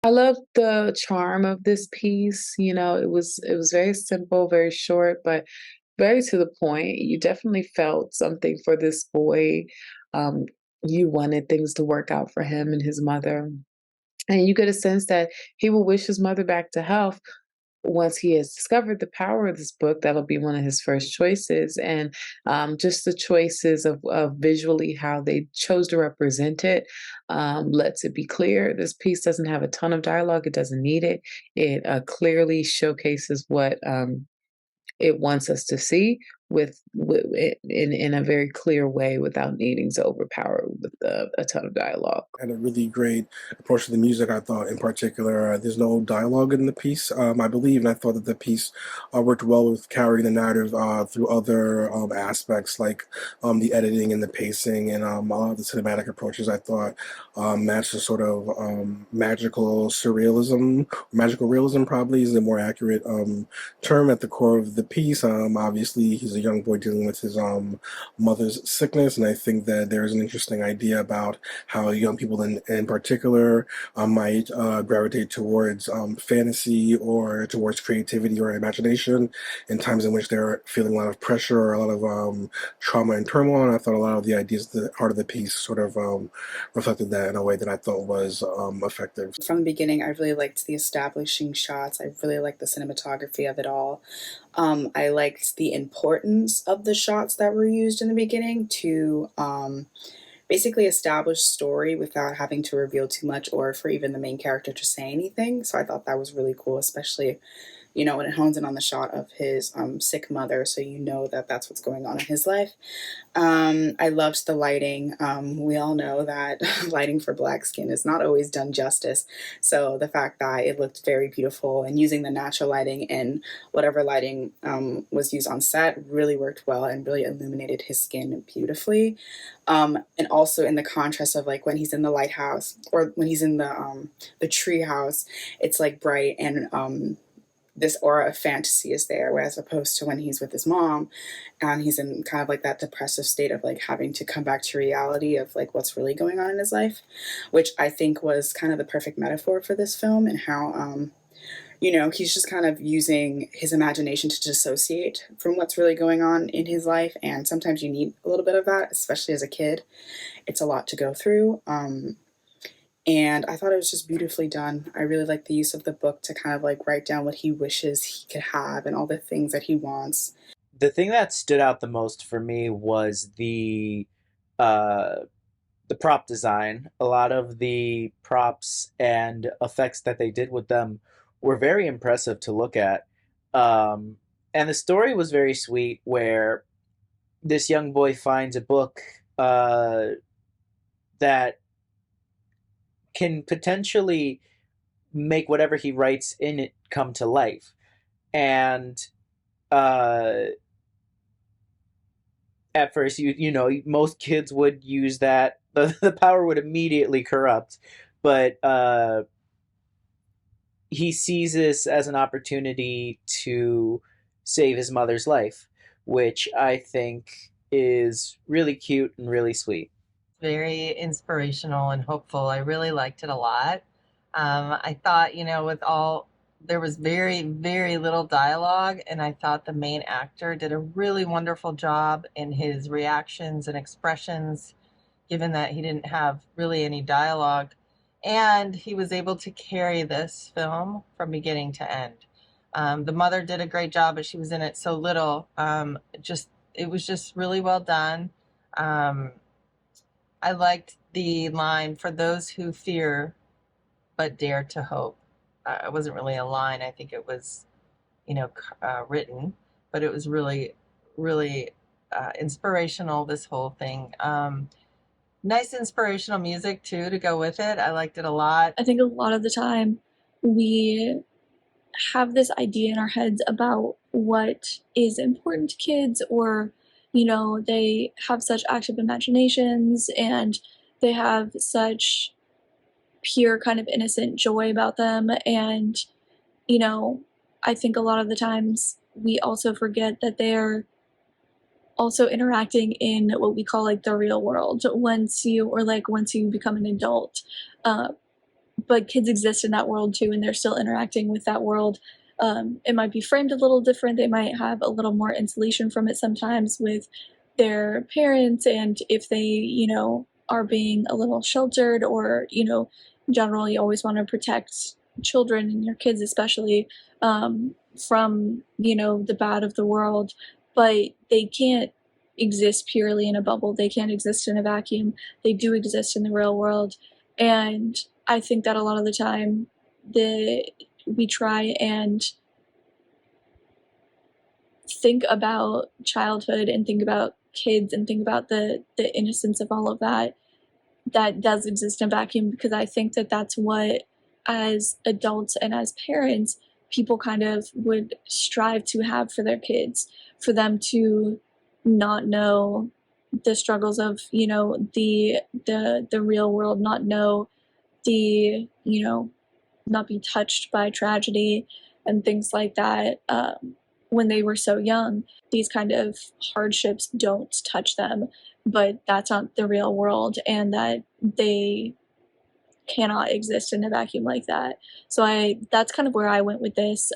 I love the charm of this piece. You know, it was very simple, very short, but very to the point. You definitely felt something for this boy. Um, you wanted things to work out for him and his mother. And you get a sense that he will wish his mother back to health once he has discovered the power of this book. That'll be one of his first choices. And just the choices of visually how they chose to represent it lets it be clear. This piece doesn't have a ton of dialogue, it doesn't need it. It clearly showcases what it wants us to see with it in a very clear way without needing to overpower with a ton of dialogue. Had a really great approach to the music. I thought, in particular, there's no dialogue in the piece, I believe, and I thought that the piece worked well with carrying the narrative through other aspects like the editing and the pacing and a lot of the cinematic approaches. I thought matched the sort of magical surrealism, magical realism probably is the more accurate term at the core of the piece. Obviously, he's a young boy dealing with his mother's sickness, and I think that there is an interesting idea about how young people in particular might gravitate towards fantasy or towards creativity or imagination in times in which they're feeling a lot of pressure or a lot of trauma and turmoil. And I thought a lot of the ideas at the heart of the piece sort of reflected that in a way that I thought was effective. From the beginning, I really liked the establishing shots. I really liked the cinematography of it all. I liked the importance of the shots that were used in the beginning to basically establish story without having to reveal too much or for even the main character to say anything. So I thought that was really cool, especially when it hones in on the shot of his sick mother, so you know that that's what's going on in his life. I loved the lighting. We all know that lighting for black skin is not always done justice. So the fact that it looked very beautiful and using the natural lighting and whatever lighting was used on set really worked well and really illuminated his skin beautifully. And also in the contrast of like when he's in the lighthouse or when he's in the tree house, it's like bright and this aura of fantasy is there, whereas opposed to when he's with his mom and he's in kind of like that depressive state of like having to come back to reality of like what's really going on in his life, which I think was kind of the perfect metaphor for this film and how he's just kind of using his imagination to dissociate from what's really going on in his life, and sometimes you need a little bit of that, especially as a kid. It's a lot to go through. And I thought it was just beautifully done. I really like the use of the book to kind of like write down what he wishes he could have and all the things that he wants. The thing that stood out the most for me was uh, the prop design. A lot of the props and effects that they did with them were very impressive to look at. And the story was very sweet, where this young boy finds a book that can potentially make whatever he writes in it come to life. And uh, at first, most kids would use that. The power would immediately corrupt, but he sees this as an opportunity to save his mother's life, which I think is really cute and really sweet. Very inspirational and hopeful. I really liked it a lot. I thought, with all, there was very, very little dialogue, and I thought the main actor did a really wonderful job in his reactions and expressions, given that he didn't have really any dialogue. And he was able to carry this film from beginning to end. The mother did a great job, but she was in it so little. It was just really well done. I liked the line, "For those who fear but dare to hope." It wasn't really a line. I think it was, written, but it was really, really inspirational, this whole thing. Nice inspirational music, too, to go with it. I liked it a lot. I think a lot of the time we have this idea in our heads about what is important to kids, or they have such active imaginations and they have such pure kind of innocent joy about them. And I think a lot of the times we also forget that they're also interacting in what we call like the real world once you become an adult. but kids exist in that world too, and they're still interacting with that world. It might be framed a little different. They might have a little more insulation from it sometimes with their parents, and if they, are being a little sheltered, or, in general, you always want to protect children and your kids especially from, the bad of the world, but they can't exist purely in a bubble. They can't exist in a vacuum. They do exist in the real world. And I think that a lot of the time we try and think about childhood and think about kids and think about the innocence of all of that does exist in a vacuum, because I think that that's what, as adults and as parents, people kind of would strive to have for their kids, for them to not know the struggles of, the real world, not know the, not be touched by tragedy and things like that when they were so young. These kind of hardships don't touch them, but that's not the real world, and that they cannot exist in a vacuum like that. So that's kind of where I went with this.